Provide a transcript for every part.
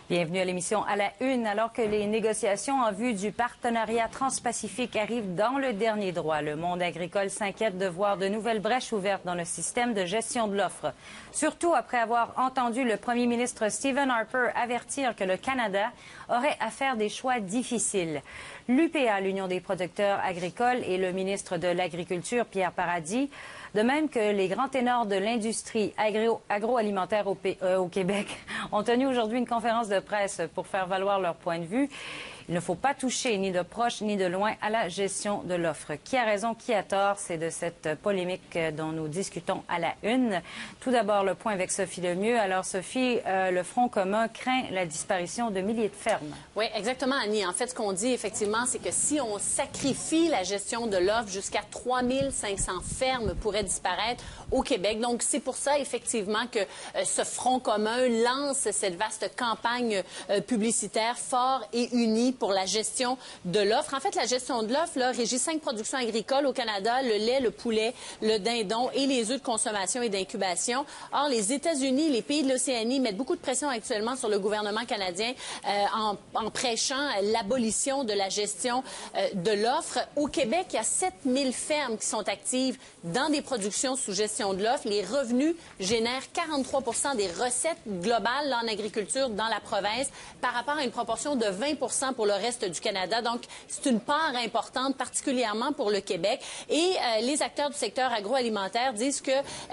Bienvenue à l'émission À la Une. Alors que les négociations en vue du partenariat transpacifique arrivent dans le dernier droit, le monde agricole s'inquiète de voir de nouvelles brèches ouvertes dans le système de gestion de l'offre. Surtout après avoir entendu le premier ministre Stephen Harper avertir que le Canada aurait à faire des choix difficiles. L'UPA, l'Union des producteurs agricoles, et le ministre de l'Agriculture, Pierre Paradis, de même que les grands ténors de l'industrie agroalimentaire au Québec, ont tenu aujourd'hui une conférence de presse pour faire valoir leur point de vue. Il ne faut pas toucher ni de proche ni de loin à la gestion de l'offre. Qui a raison, qui a tort? C'est de cette polémique dont nous discutons à la Une. Tout d'abord, le point avec Sophie Lemieux. Alors, Sophie, le Front commun craint la disparition de milliers de fermes. Oui, exactement, Annie. En fait, ce qu'on dit, effectivement, c'est que si on sacrifie la gestion de l'offre, jusqu'à 3500 fermes pourraient disparaître au Québec. Donc, c'est pour ça, effectivement, que ce Front commun lance cette vaste campagne publicitaire fort et unie pour la gestion de l'offre. En fait, la gestion de l'offre régit 5 productions agricoles au Canada: le lait, le poulet, le dindon et les œufs de consommation et d'incubation. Or, les États-Unis, les pays de l'Océanie mettent beaucoup de pression actuellement sur le gouvernement canadien en prêchant l'abolition de la gestion de l'offre. Au Québec, il y a 7000 fermes qui sont actives dans des productions sous gestion de l'offre. Les revenus génèrent 43 % des recettes globales en agriculture dans la province par rapport à une proportion de 20 % pour le reste du Canada. Donc, c'est une part importante, particulièrement pour le Québec. Et les acteurs du secteur agroalimentaire disent que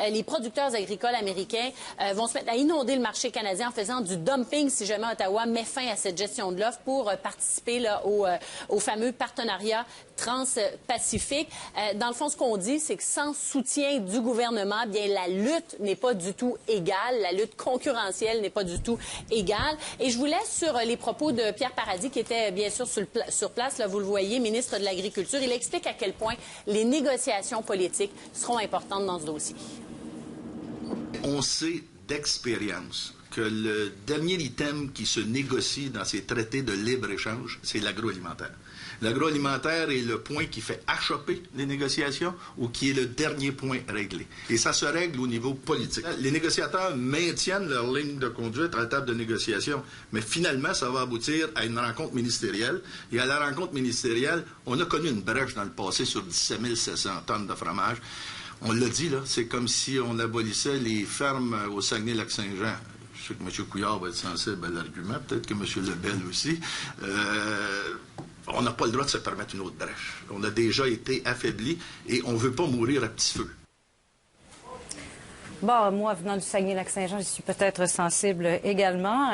les producteurs agricoles américains vont se mettre à inonder le marché canadien en faisant du dumping si jamais Ottawa met fin à cette gestion de l'offre pour participer là, au fameux partenariat transpacifique. Dans le fond, ce qu'on dit, c'est que sans soutien du gouvernement, bien, la lutte n'est pas du tout égale. La lutte concurrentielle n'est pas du tout égale. Et je vous laisse sur les propos de Pierre Paradis, qui était bien sûr sur place, là, vous le voyez, ministre de l'Agriculture. Il explique à quel point les négociations politiques seront importantes dans ce dossier. On sait d'expérience que le dernier item qui se négocie dans ces traités de libre-échange, c'est l'agroalimentaire. L'agroalimentaire est le point qui fait achopper les négociations ou qui est le dernier point réglé. Et ça se règle au niveau politique. Les négociateurs maintiennent leur ligne de conduite à la table de négociation, mais finalement, ça va aboutir à une rencontre ministérielle. Et à la rencontre ministérielle, on a connu une brèche dans le passé sur 17 700 tonnes de fromage. On l'a dit, là, c'est comme si on abolissait les fermes au Saguenay-Lac-Saint-Jean. Je sais que M. Couillard va être sensible à l'argument, peut-être que M. Lebel aussi. On n'a pas le droit de se permettre une autre brèche. On a déjà été affaibli et on ne veut pas mourir à petit feu. Bon, moi, venant du Saguenay-Lac-Saint-Jean, je suis peut-être sensible également.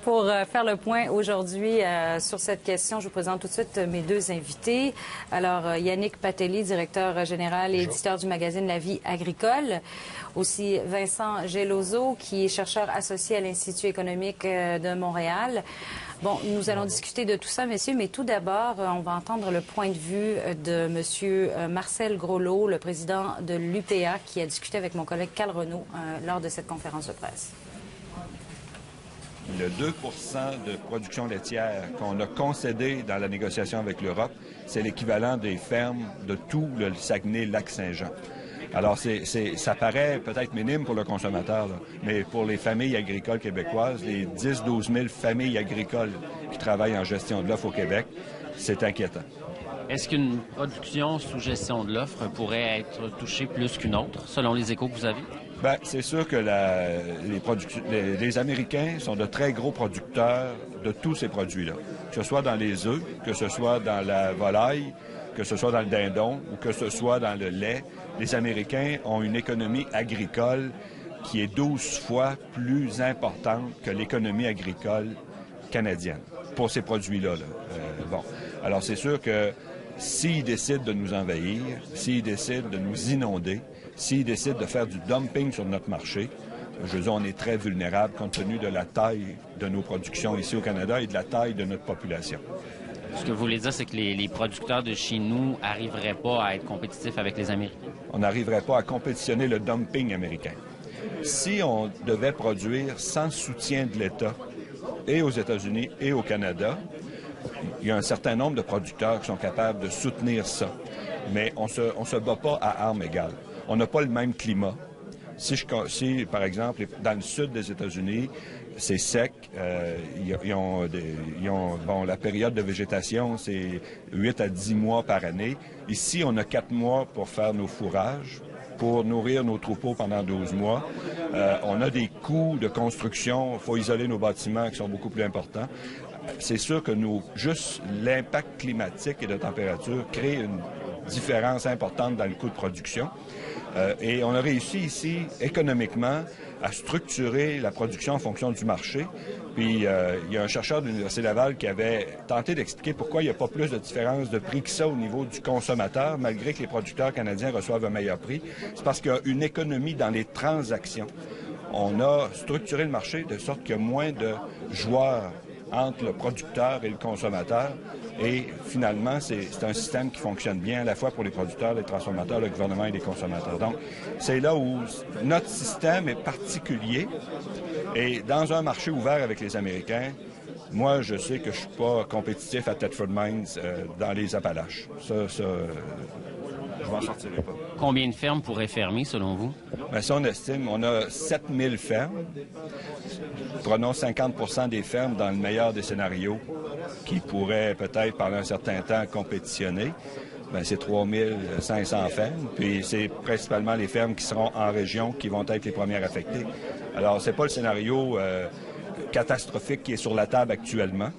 Pour faire le point aujourd'hui sur cette question, je vous présente tout de suite mes deux invités. Alors, Yannick Patelli, directeur général et éditeur du magazine La Vie agricole. Aussi, Vincent Geloso, qui est chercheur associé à l'Institut économique de Montréal. Bon, nous allons discuter de tout ça, messieurs, mais tout d'abord, on va entendre le point de vue de M. Marcel Groslot, le président de l'UPA, qui a discuté avec mon collègue Carl Renaud lors de cette conférence de presse. Le 2 % de production laitière qu'on a concédé dans la négociation avec l'Europe, c'est l'équivalent des fermes de tout le Saguenay-Lac-Saint-Jean. Alors, ça paraît peut-être minime pour le consommateur, là, mais pour les familles agricoles québécoises, les 10-12 000 familles agricoles qui travaillent en gestion de l'offre au Québec, c'est inquiétant. Est-ce qu'une production sous gestion de l'offre pourrait être touchée plus qu'une autre, selon les échos que vous avez? Bien, c'est sûr que les Américains sont de très gros producteurs de tous ces produits-là, que ce soit dans les œufs, que ce soit dans la volaille, que ce soit dans le dindon ou que ce soit dans le lait. Les Américains ont une économie agricole qui est 12 fois plus importante que l'économie agricole canadienne pour ces produits-là. Bon, alors c'est sûr que s'ils décident de nous envahir, s'ils décident de nous inonder, s'ils décident de faire du dumping sur notre marché, je veux dire, on est très vulnérable compte tenu de la taille de nos productions ici au Canada et de la taille de notre population. Ce que vous voulez dire, c'est que les producteurs de chez nous n'arriveraient pas à être compétitifs avec les Américains? On n'arriverait pas à compétitionner le dumping américain. Si on devait produire sans soutien de l'État, et aux États-Unis et au Canada, il y a un certain nombre de producteurs qui sont capables de soutenir ça. Mais on se bat pas à armes égales. On n'a pas le même climat. Si, par exemple, dans le sud des États-Unis, c'est sec, la période de végétation, c'est 8 à 10 mois par année. Ici, on a 4 mois pour faire nos fourrages, pour nourrir nos troupeaux pendant 12 mois. On a des coûts de construction, il faut isoler nos bâtiments qui sont beaucoup plus importants. C'est sûr que juste l'impact climatique et de température crée une différence importante dans le coût de production. Et on a réussi ici, économiquement, à structurer la production en fonction du marché. Puis, il y a un chercheur de l'Université Laval qui avait tenté d'expliquer pourquoi il n'y a pas plus de différence de prix que ça au niveau du consommateur, malgré que les producteurs canadiens reçoivent un meilleur prix. C'est parce qu'il y a une économie dans les transactions. On a structuré le marché de sorte qu'il y a moins de joueurs entre le producteur et le consommateur. Et finalement, c'est un système qui fonctionne bien à la fois pour les producteurs, les transformateurs, le gouvernement et les consommateurs. Donc, c'est là où notre système est particulier. Et dans un marché ouvert avec les Américains, moi, je sais que je suis pas compétitif à Thetford Mines dans les Appalaches. Ça, je m'en sortirai pas. Combien de fermes pourraient fermer, selon vous? Bien, ça, on estime, on a 7000 fermes. Prenons 50 des fermes dans le meilleur des scénarios qui pourraient peut-être, pendant un certain temps, compétitionner. Bien, c'est 3500 fermes. Puis c'est principalement les fermes qui seront en région qui vont être les premières affectées. Alors, c'est pas le scénario catastrophique qui est sur la table actuellement.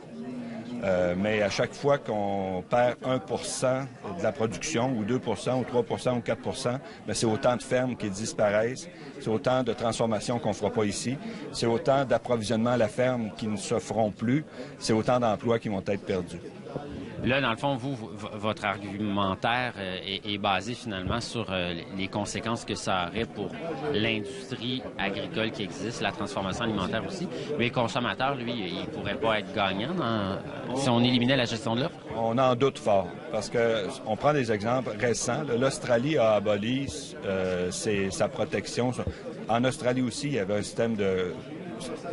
Mais à chaque fois qu'on perd 1 % de la production, ou 2 % ou 3 % ou 4 %, bien, c'est autant de fermes qui disparaissent, c'est autant de transformations qu'on ne fera pas ici, c'est autant d'approvisionnement à la ferme qui ne se feront plus, c'est autant d'emplois qui vont être perdus. Là, dans le fond, votre argumentaire est basé finalement sur les conséquences que ça aurait pour l'industrie agricole qui existe, la transformation alimentaire aussi. Mais le consommateur, lui, il pourrait pas être gagnant si on éliminait la gestion de l'offre? On en doute fort, parce que on prend des exemples récents. L'Australie a aboli sa protection. En Australie aussi, il y avait un système de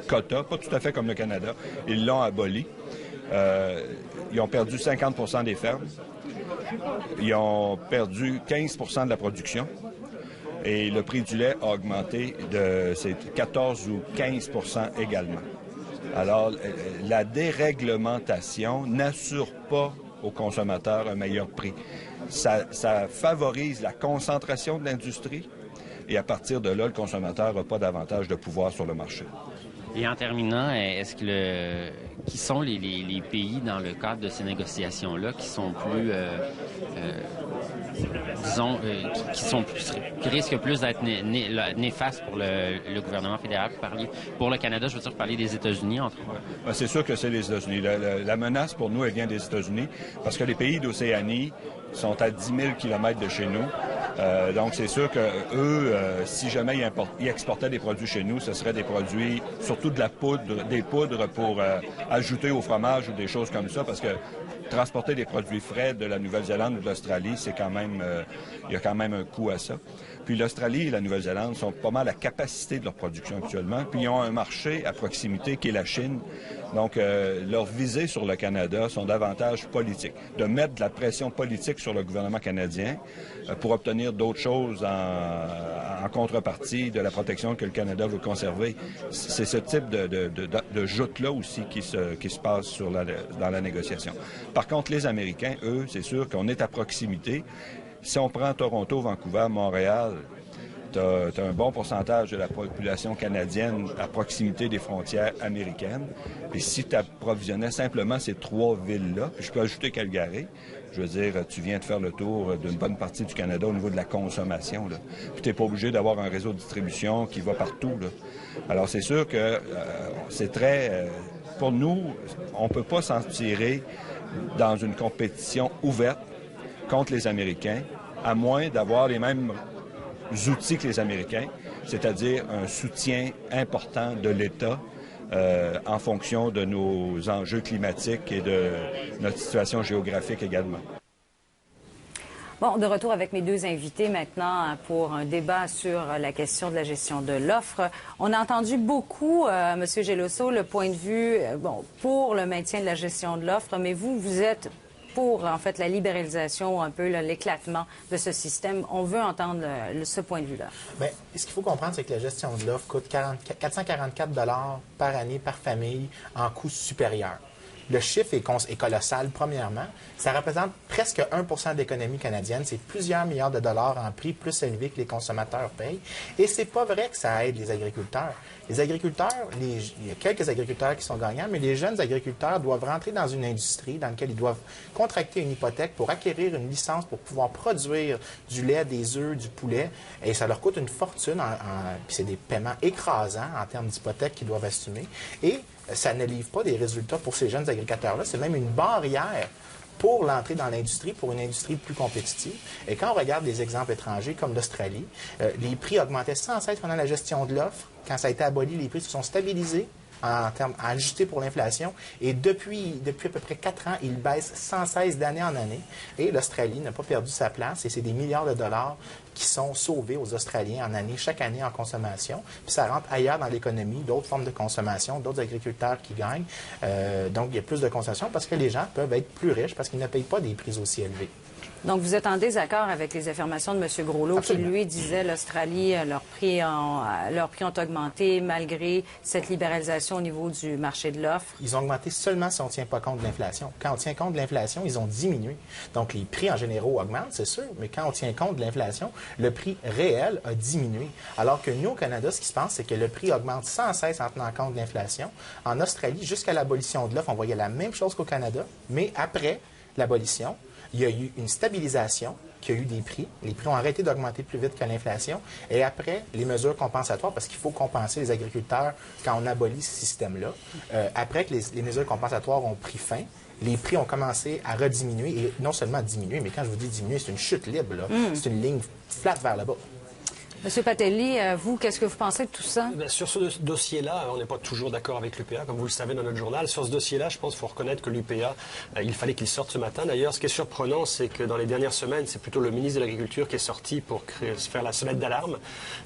quotas, pas tout à fait comme le Canada. Ils l'ont aboli. Ils ont perdu 50 des fermes. Ils ont perdu 15 de la production. Et le prix du lait a augmenté de 14 ou 15 également. Alors, la déréglementation n'assure pas aux consommateurs un meilleur prix. Ça favorise la concentration de l'industrie et à partir de là, le consommateur n'a pas davantage de pouvoir sur le marché. Et en terminant, est-ce que qui sont les pays dans le cadre de ces négociations-là qui sont plus, qui risquent plus d'être néfastes pour le gouvernement fédéral? Pour le Canada, je veux dire, vous parliez des États-Unis, entre autres. Bien, c'est sûr que c'est les États-Unis. La menace pour nous, elle vient des États-Unis parce que les pays d'Océanie sont à 10 000 km de chez nous. Donc, c'est sûr que eux, si jamais ils exportaient des produits chez nous, ce seraient des produits, surtout de la poudre, des poudres pour ajouter au fromage ou des choses comme ça, parce que transporter des produits frais de la Nouvelle-Zélande ou de l'Australie, c'est quand même, il y a quand même un coût à ça. Puis l'Australie et la Nouvelle-Zélande sont pas mal à capacité de leur production actuellement. Puis ils ont un marché à proximité qui est la Chine. Donc, leurs visées sur le Canada sont davantage politiques. De mettre de la pression politique sur le gouvernement canadien pour obtenir d'autres choses en contrepartie de la protection que le Canada veut conserver. C'est ce type de joute-là aussi qui se passe dans la négociation. Par contre, les Américains, eux, c'est sûr qu'on est à proximité. Si on prend Toronto, Vancouver, Montréal, tu as un bon pourcentage de la population canadienne à proximité des frontières américaines. Et si tu approvisionnais simplement ces 3 villes-là, puis je peux ajouter Calgary, je veux dire, tu viens de faire le tour d'une bonne partie du Canada au niveau de la consommation, là. Puis tu n'es pas obligé d'avoir un réseau de distribution qui va partout, là. Alors, c'est sûr que c'est très... pour nous, on ne peut pas s'en tirer dans une compétition ouverte contre les Américains, à moins d'avoir les mêmes outils que les Américains, c'est-à-dire un soutien important de l'État en fonction de nos enjeux climatiques et de notre situation géographique également. Bon, de retour avec mes 2 invités maintenant pour un débat sur la question de la gestion de l'offre. On a entendu beaucoup, M. Geloso, le point de vue pour le maintien de la gestion de l'offre, mais vous êtes pour, en fait, la libéralisation, un peu l'éclatement de ce système. On veut entendre ce point de vue-là. Bien, ce qu'il faut comprendre, c'est que la gestion de l'offre coûte 444 $ par année par famille en coût supérieur. Le chiffre est colossal, premièrement. Ça représente presque 1 % d'économie canadienne. C'est plusieurs milliards de dollars en prix plus élevé que les consommateurs payent. Et c'est pas vrai que ça aide les agriculteurs. Les agriculteurs, il y a quelques agriculteurs qui sont gagnants, mais les jeunes agriculteurs doivent rentrer dans une industrie dans laquelle ils doivent contracter une hypothèque pour acquérir une licence pour pouvoir produire du lait, des œufs, du poulet. Et ça leur coûte une fortune. Puis c'est des paiements écrasants en termes d'hypothèque qu'ils doivent assumer. Et ça ne livre pas des résultats pour ces jeunes agriculteurs-là. C'est même une barrière pour l'entrée dans l'industrie, pour une industrie plus compétitive. Et quand on regarde des exemples étrangers comme l'Australie, les prix augmentaient sans cesse pendant la gestion de l'offre. Quand ça a été aboli, les prix se sont stabilisés en termes ajustés pour l'inflation. Et depuis à peu près 4 ans, ils baissent sans cesse d'année en année. Et l'Australie n'a pas perdu sa place. Et c'est des milliards de dollars qui sont sauvés aux Australiens chaque année en consommation. Puis ça rentre ailleurs dans l'économie, d'autres formes de consommation, d'autres agriculteurs qui gagnent. Donc, il y a plus de consommation parce que les gens peuvent être plus riches parce qu'ils ne payent pas des prix aussi élevés. Donc, vous êtes en désaccord avec les affirmations de M. Groslot qui, lui, disait l'Australie, leurs prix ont augmenté malgré cette libéralisation au niveau du marché de l'offre. Ils ont augmenté seulement si on ne tient pas compte de l'inflation. Quand on tient compte de l'inflation, ils ont diminué. Donc, les prix en général augmentent, c'est sûr, mais quand on tient compte de l'inflation, le prix réel a diminué. Alors que nous, au Canada, ce qui se passe, c'est que le prix augmente sans cesse en tenant compte de l'inflation. En Australie, jusqu'à l'abolition de l'offre, on voyait la même chose qu'au Canada, mais après l'abolition, il y a eu une stabilisation, qu'il y a eu des prix. Les prix ont arrêté d'augmenter plus vite que l'inflation. Et après, les mesures compensatoires, parce qu'il faut compenser les agriculteurs quand on abolit ce système-là. Après que les mesures compensatoires ont pris fin, les prix ont commencé à rediminuer. Et non seulement diminuer, mais quand je vous dis diminuer, c'est une chute libre. C'est une ligne plate vers le bas. Monsieur Patelli, vous, qu'est-ce que vous pensez de tout ça? Bien, sur ce dossier-là, on n'est pas toujours d'accord avec l'UPA, comme vous le savez dans notre journal. Sur ce dossier-là, je pense qu'il faut reconnaître que l'UPA, il fallait qu'il sorte ce matin. D'ailleurs, ce qui est surprenant, c'est que dans les dernières semaines, c'est plutôt le ministre de l'Agriculture qui est sorti pour faire la sonnette d'alarme.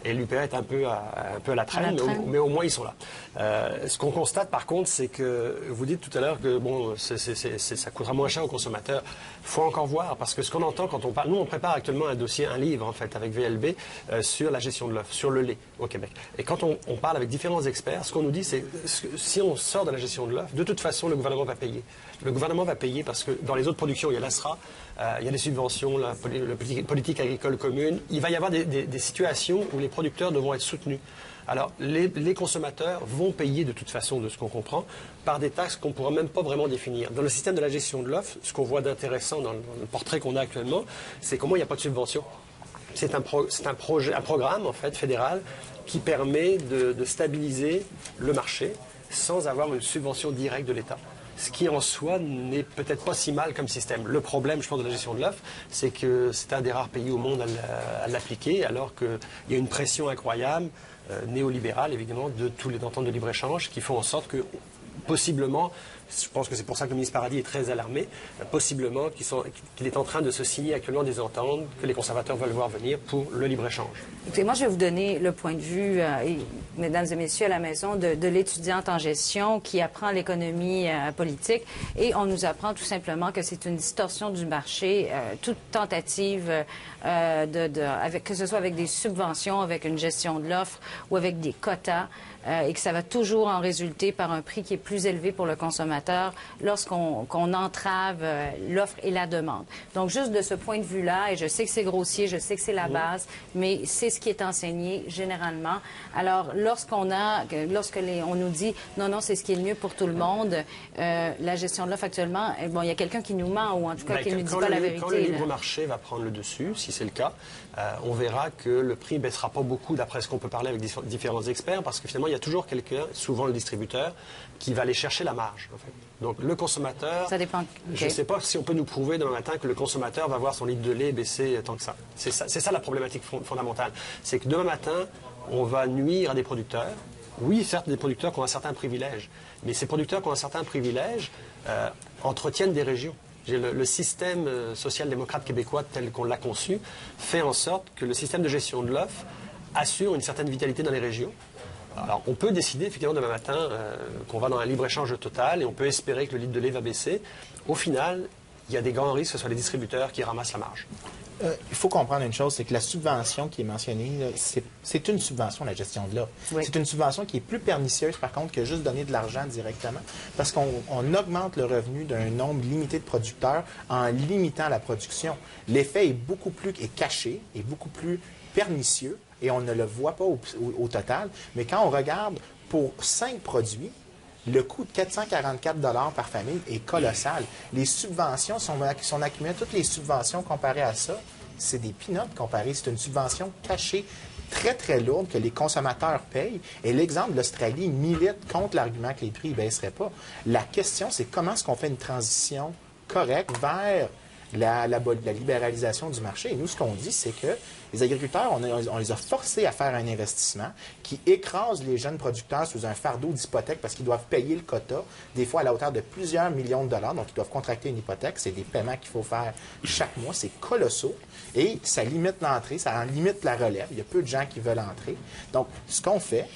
Et l'UPA est un peu à la traîne, mais au moins ils sont là. Ce qu'on constate, par contre, c'est que vous dites tout à l'heure que bon, ça coûtera moins cher aux consommateurs. Il faut encore voir, parce que ce qu'on entend quand on parle... Nous, on prépare actuellement un livre, en fait, avec VLB, sur la gestion de l'offre, sur le lait au Québec. Et quand on parle avec différents experts, ce qu'on nous dit, c'est que si on sort de la gestion de l'offre, de toute façon, le gouvernement va payer. Le gouvernement va payer parce que dans les autres productions, il y a l'ASRA, il y a des subventions, la politique agricole commune. Il va y avoir des situations où les producteurs devront être soutenus. Alors, les consommateurs vont payer de toute façon, de ce qu'on comprend, par des taxes qu'on ne pourra même pas vraiment définir. Dans le système de la gestion de l'offre, ce qu'on voit d'intéressant dans le portrait qu'on a actuellement, c'est comment il n'y a pas de subvention. C'est un programme, en fait, fédéral, qui permet de stabiliser le marché sans avoir une subvention directe de l'État. Ce qui, en soi, n'est peut-être pas si mal comme système. Le problème, je pense, de la gestion de l'offre, c'est que c'est un des rares pays au monde à l'appliquer, alors qu'il y a une pression incroyable, néolibérale, évidemment, de tous les ententes de libre-échange qui font en sorte que, possiblement, je pense que c'est pour ça que le ministre Paradis est très alarmé, possiblement qu'il est en train de se signer actuellement des ententes que les conservateurs veulent voir venir pour le libre-échange. Écoutez, moi, je vais vous donner le point de vue, mesdames et messieurs à la maison, de l'étudiante en gestion qui apprend l'économie politique. Et on nous apprend tout simplement que c'est une distorsion du marché, toute tentative, que ce soit avec des subventions, avec une gestion de l'offre ou avec des quotas, et que ça va toujours en résulter par un prix qui est plus élevé pour le consommateur lorsqu'on entrave l'offre et la demande. Donc, juste de ce point de vue-là, et je sais que c'est grossier, je sais que c'est la base, mais c'est ce qui est enseigné généralement. Alors, lorsqu'on nous dit non, c'est ce qui est le mieux pour tout le monde, la gestion de l'offre actuellement, bon, il y a quelqu'un qui nous ment ou en tout cas qui ne nous dit pas la vérité. Quand le libre marché va prendre le dessus, si c'est le cas, on verra que le prix ne baissera pas beaucoup d'après ce qu'on peut parler avec différents experts, parce que finalement, il y a toujours quelqu'un, souvent le distributeur, qui va aller chercher la marge. En fait. Donc le consommateur, ça dépend. Okay. Je ne sais pas si on peut nous prouver demain matin que le consommateur va voir son litre de lait baisser tant que ça. C'est ça la problématique fondamentale. C'est que demain matin, on va nuire à des producteurs. Oui, certes, des producteurs qui ont un certain privilège, mais ces producteurs qui ont un certain privilège entretiennent des régions. Le système social-démocrate québécois tel qu'on l'a conçu fait en sorte que le système de gestion de l'offre assure une certaine vitalité dans les régions. Alors, on peut décider effectivement demain matin qu'on va dans un libre-échange total et on peut espérer que le litre de lait va baisser. Au final, il y a des grands risques que ce soit les distributeurs qui ramassent la marge. Il faut comprendre une chose, c'est que la subvention qui est mentionnée, c'est une subvention, la gestion de l'offre. Oui. C'est une subvention qui est plus pernicieuse, par contre, que juste donner de l'argent directement, parce qu'on augmente le revenu d'un nombre limité de producteurs en limitant la production. L'effet est beaucoup plus caché, est beaucoup plus pernicieux, et on ne le voit pas au total. Mais quand on regarde pour 5 produits, le coût de 444 $ par famille est colossal. Les subventions sont accumulées, toutes les subventions comparées à ça, c'est des peanuts comparées. C'est une subvention cachée très, très lourde que les consommateurs payent. Et l'exemple de l'Australie milite contre l'argument que les prix ne baisseraient pas. La question, c'est comment est-ce qu'on fait une transition correcte vers la libéralisation du marché. Et nous, ce qu'on dit, c'est que les agriculteurs, on les a forcés à faire un investissement qui écrase les jeunes producteurs sous un fardeau d'hypothèque parce qu'ils doivent payer le quota, des fois à la hauteur de plusieurs millions de dollars. Donc, ils doivent contracter une hypothèque. C'est des paiements qu'il faut faire chaque mois. C'est colossaux. Et ça limite l'entrée, ça en limite la relève. Il y a peu de gens qui veulent entrer. Donc, ce qu'on fait,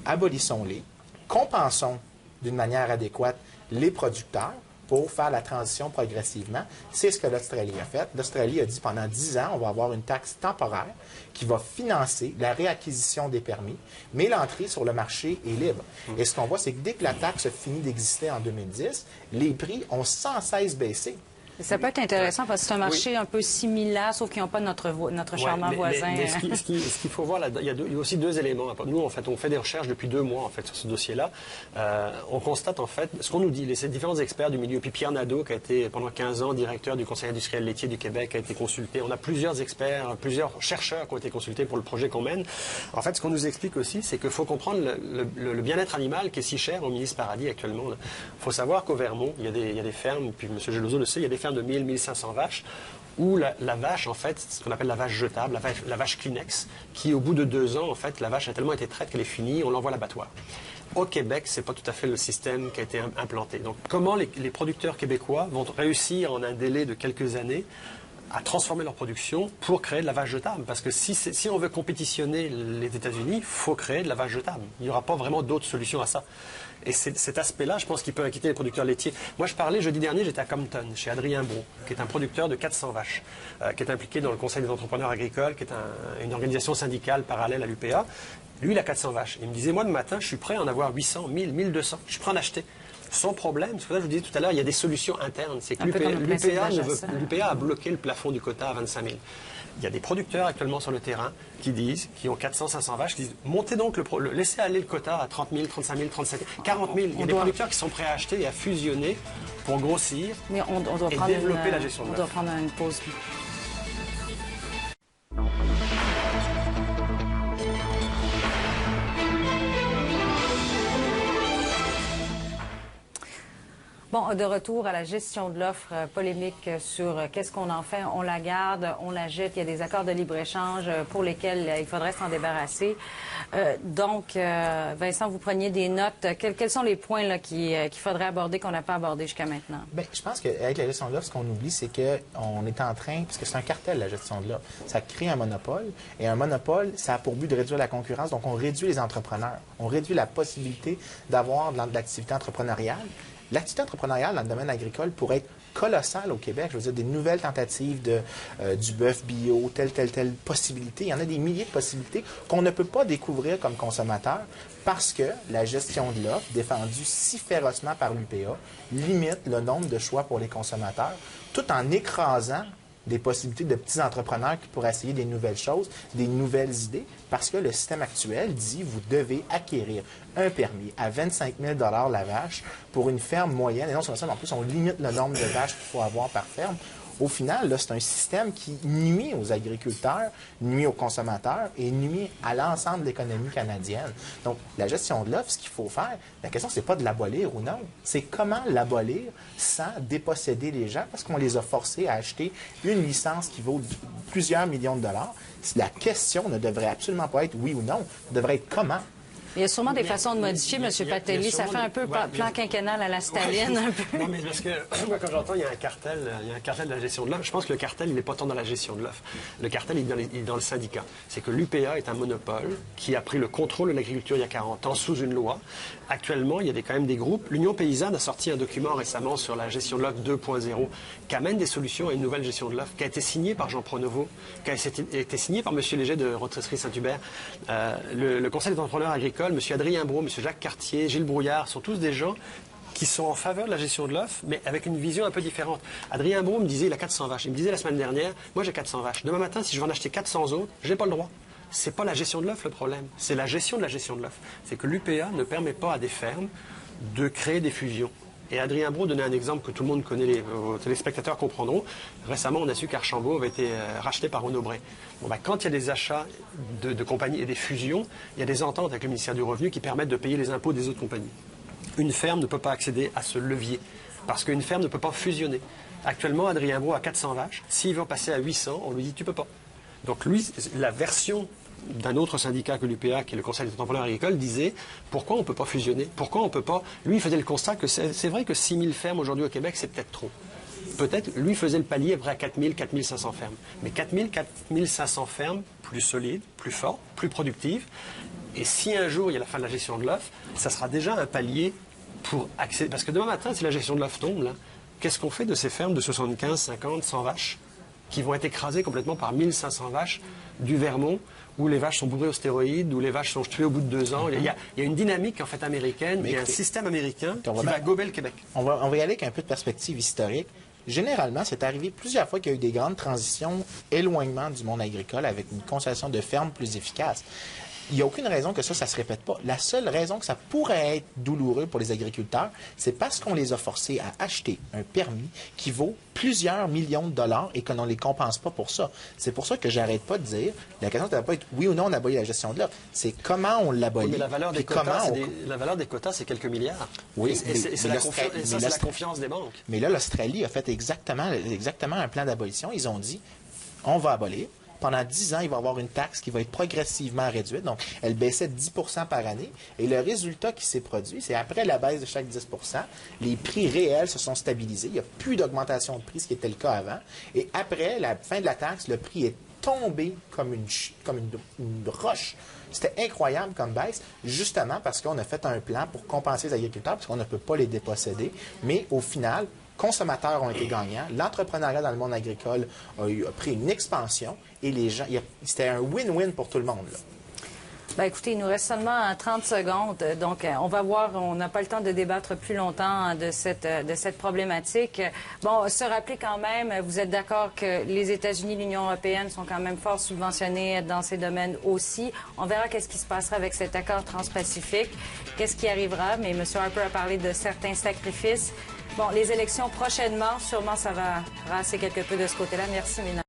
abolissons-les, compensons d'une manière adéquate les producteurs pour faire la transition progressivement. C'est ce que l'Australie a fait. L'Australie a dit pendant 10 ans, on va avoir une taxe temporaire qui va financer la réacquisition des permis, mais l'entrée sur le marché est libre. Et ce qu'on voit, c'est que dès que la taxe finit d'exister en 2010, les prix ont sans cesse baissé. Ça peut être intéressant parce que c'est un marché un peu similaire, sauf qu'ils n'ont pas notre charmant voisin. Mais ce qu'il faut voir, là, il y a aussi 2 éléments. Nous, en fait, on fait des recherches depuis 2 mois en fait, sur ce dossier-là. On constate, en fait, ce qu'on nous dit, ces différents experts du milieu. Puis Pierre Nadeau, qui a été pendant 15 ans directeur du Conseil industriel laitier du Québec, a été consulté. On a plusieurs experts, plusieurs chercheurs qui ont été consultés pour le projet qu'on mène. En fait, ce qu'on nous explique aussi, c'est qu'il faut comprendre le bien-être animal qui est si cher au ministre Paradis actuellement. Il faut savoir qu'au Vermont, il y a des fermes, puis M. Geloso le sait, il y a des fermes de 1000-1500 vaches, où la vache, en fait, ce qu'on appelle la vache jetable, la vache Kleenex, qui, au bout de 2 ans, en fait, la vache a tellement été traite qu'elle est finie, on l'envoie à l'abattoir. Au Québec, ce n'est pas tout à fait le système qui a été implanté. Donc, comment les producteurs québécois vont réussir, en un délai de quelques années, à transformer leur production pour créer de la vache jetable? Parce que si on veut compétitionner les États-Unis, il faut créer de la vache jetable. Il n'y aura pas vraiment d'autre solution à ça. Et cet aspect-là, je pense qu'il peut inquiéter les producteurs laitiers. Moi, je parlais jeudi dernier, j'étais à Compton, chez Adrien Brault, qui est un producteur de 400 vaches, qui est impliqué dans le Conseil des entrepreneurs agricoles, qui est une organisation syndicale parallèle à l'UPA. Lui, il a 400 vaches. Il me disait, moi, le matin, je suis prêt à en avoir 800, 1000, 1200. Je suis prêt à en acheter. Sans problème, c'est pour ça que je vous disais tout à l'heure, il y a des solutions internes. C'est que l'UPA a bloqué le plafond du quota à 25 000. Il y a des producteurs actuellement sur le terrain qui ont 400, 500 vaches, qui disent montez donc laissez aller le quota à 30 000, 35 000, 37 000, 40 000. Il y a des producteurs qui sont prêts à acheter et à fusionner pour grossir Mais on doit et prendre développer la gestion de On l'offre. doit prendre une pause. Bon, de retour à la gestion de l'offre, polémique sur qu'est-ce qu'on en fait, on la garde, on la jette. Il y a des accords de libre-échange pour lesquels il faudrait s'en débarrasser. Donc, Vincent, vous preniez des notes. Quels sont les points là, qu'il faudrait aborder qu'on n'a pas abordé jusqu'à maintenant? Bien, je pense qu'avec la gestion de l'offre, ce qu'on oublie, c'est qu'on est en train, parce que c'est un cartel, la gestion de l'offre, ça crée un monopole. Et un monopole, ça a pour but de réduire la concurrence. Donc, on réduit les entrepreneurs. On réduit la possibilité d'avoir de l'activité entrepreneuriale. L'activité entrepreneuriale dans le domaine agricole pourrait être colossale au Québec. Je veux dire, des nouvelles tentatives du bœuf bio, telle possibilité. Il y en a des milliers de possibilités qu'on ne peut pas découvrir comme consommateur parce que la gestion de l'offre, défendue si férocement par l'UPA, limite le nombre de choix pour les consommateurs, tout en écrasant des possibilités de petits entrepreneurs qui pourraient essayer des nouvelles choses, des nouvelles idées, parce que le système actuel dit vous devez acquérir un permis à 25 000 $ la vache pour une ferme moyenne. Et non seulement ça, mais en plus, on limite le nombre de vaches qu'il faut avoir par ferme. Au final, là, c'est un système qui nuit aux agriculteurs, nuit aux consommateurs et nuit à l'ensemble de l'économie canadienne. Donc, la gestion de l'offre, ce qu'il faut faire, la question, c'est pas de l'abolir ou non. C'est comment l'abolir sans déposséder les gens parce qu'on les a forcés à acheter une licence qui vaut plusieurs millions de dollars. La question ne devrait absolument pas être oui ou non, ça devrait être comment. Il y a sûrement des façons de modifier, M. Patelli. Ça fait un peu plan quinquennal à la Staline, un peu. Non, mais parce que, moi, quand j'entends, il y a un cartel de la gestion de l'offre. Je pense que le cartel, il n'est pas tant dans la gestion de l'offre. Le cartel, il est dans le syndicat. C'est que l'UPA est un monopole qui a pris le contrôle de l'agriculture il y a 40 ans sous une loi. Actuellement, il y a quand même des groupes. L'Union paysanne a sorti un document récemment sur la gestion de l'offre 2.0 qui amène des solutions à une nouvelle gestion de l'offre, qui a été signée par Jean Pronovo, qui a été signée par M. Léger de Retraiterie Saint-Hubert, le Conseil des entrepreneurs agricoles, M. Adrien Brault, M. Jacques Cartier, Gilles Brouillard, sont tous des gens qui sont en faveur de la gestion de l'offre, mais avec une vision un peu différente. Adrien Brault me disait, il a 400 vaches. Il me disait la semaine dernière, moi j'ai 400 vaches. Demain matin, si je veux en acheter 400 autres, je n'ai pas le droit. C'est pas la gestion de l'offre le problème, c'est la gestion de l'offre. C'est que l'UPA ne permet pas à des fermes de créer des fusions. Et Adrien Brault donnait un exemple que tout le monde connaît, vos téléspectateurs comprendront. Récemment, on a su qu'Archambault avait été racheté par Renaud Bré. Bon, quand il y a des achats de compagnies et des fusions, il y a des ententes avec le ministère du Revenu qui permettent de payer les impôts des autres compagnies. Une ferme ne peut pas accéder à ce levier, parce qu'une ferme ne peut pas fusionner. Actuellement, Adrien Brault a 400 vaches. S'il veut en passer à 800, on lui dit « tu peux pas ». Donc lui, la version d'un autre syndicat que l'UPA, qui est le Conseil des entrepreneurs agricoles, disait pourquoi on ne peut pas fusionner, pourquoi on ne peut pas... Lui, il faisait le constat que c'est vrai que 6 000 fermes aujourd'hui au Québec, c'est peut-être trop. Peut-être, lui faisait le palier à près à 4 000, 4 500 fermes. Mais 4 000, 4 500 fermes plus solides, plus fortes, plus productives. Et si un jour il y a la fin de la gestion de l'offre, ça sera déjà un palier pour accéder... Parce que demain matin, si la gestion de l'offre tombe, là, qu'est-ce qu'on fait de ces fermes de 75, 50, 100 vaches qui vont être écrasées complètement par 1500 vaches du Vermont, où les vaches sont bourrées aux stéroïdes, où les vaches sont tuées au bout de 2 ans. Il y a une dynamique en fait américaine, il y a un système américain qui va gober le Québec. On va y aller avec un peu de perspective historique. Généralement, c'est arrivé plusieurs fois qu'il y a eu des grandes transitions, éloignement du monde agricole avec une consommation de fermes plus efficace. Il n'y a aucune raison que ça ne se répète pas. La seule raison que ça pourrait être douloureux pour les agriculteurs, c'est parce qu'on les a forcés à acheter un permis qui vaut plusieurs millions de dollars et qu'on ne les compense pas pour ça. C'est pour ça que j'arrête pas de dire, la question ne va pas être oui ou non on abolit la gestion de l'offre, c'est comment on l'abolit. Oui, mais la valeur des quotas, c'est quelques milliards. Oui, c'est la confiance des banques. Mais là, l'Australie a fait exactement un plan d'abolition. Ils ont dit, on va abolir. Pendant 10 ans, il va y avoir une taxe qui va être progressivement réduite. Donc, elle baissait de 10 par année. Et le résultat qui s'est produit, c'est après la baisse de chaque 10 les prix réels se sont stabilisés. Il n'y a plus d'augmentation de prix, ce qui était le cas avant. Et après la fin de la taxe, le prix est tombé comme une roche. C'était incroyable comme baisse, justement parce qu'on a fait un plan pour compenser les agriculteurs, parce qu'on ne peut pas les déposséder. Mais au final, consommateurs ont été gagnants. L'entrepreneuriat dans le monde agricole a pris une expansion et les gens, c'était un win-win pour tout le monde, là. Bien, écoutez, il nous reste seulement 30 secondes. Donc, on va voir, on n'a pas le temps de débattre plus longtemps de cette problématique. Bon, se rappeler quand même, vous êtes d'accord que les États-Unis, l'Union européenne sont quand même fort subventionnés dans ces domaines aussi. On verra qu'est-ce qui se passera avec cet accord transpacifique, qu'est-ce qui arrivera. Mais M. Harper a parlé de certains sacrifices. Bon, les élections prochainement, sûrement ça va rasser quelque peu de ce côté-là. Merci, Ménard.